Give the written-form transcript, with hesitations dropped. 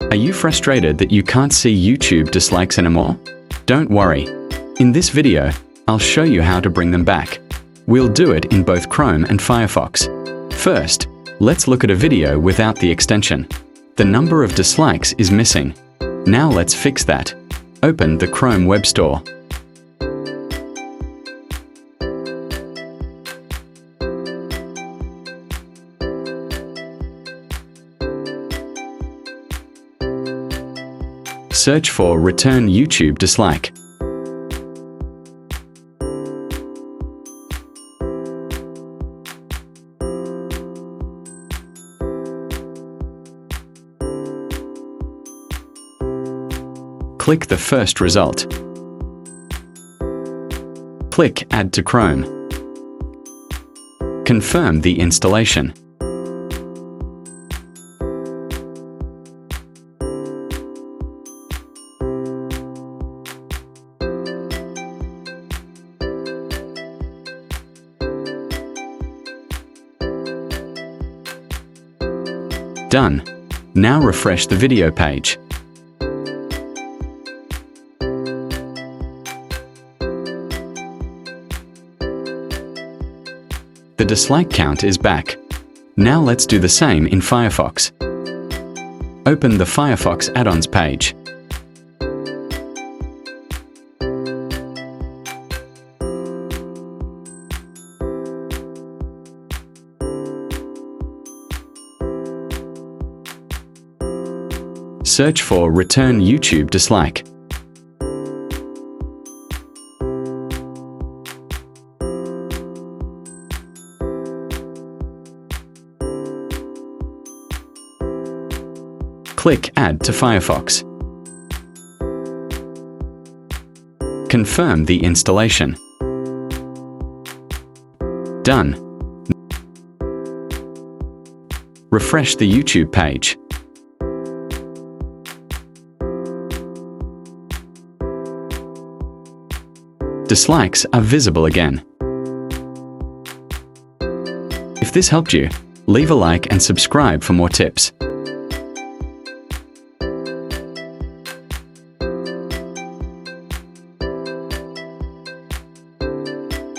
Are you frustrated that you can't see YouTube dislikes anymore? Don't worry. In this video, I'll show you how to bring them back. We'll do it in both Chrome and Firefox. First, let's look at a video without the extension. The number of dislikes is missing. Now let's fix that. Open the Chrome Web Store. Search for Return YouTube Dislike. Click the first result. Click Add to Chrome. Confirm the installation. Done. Now refresh the video page. The dislike count is back. Now let's do the same in Firefox. Open the Firefox add-ons page. Search for Return YouTube Dislike. Click Add to Firefox. Confirm the installation. Done. Refresh the YouTube page. Dislikes are visible again. If this helped you, leave a like and subscribe for more tips.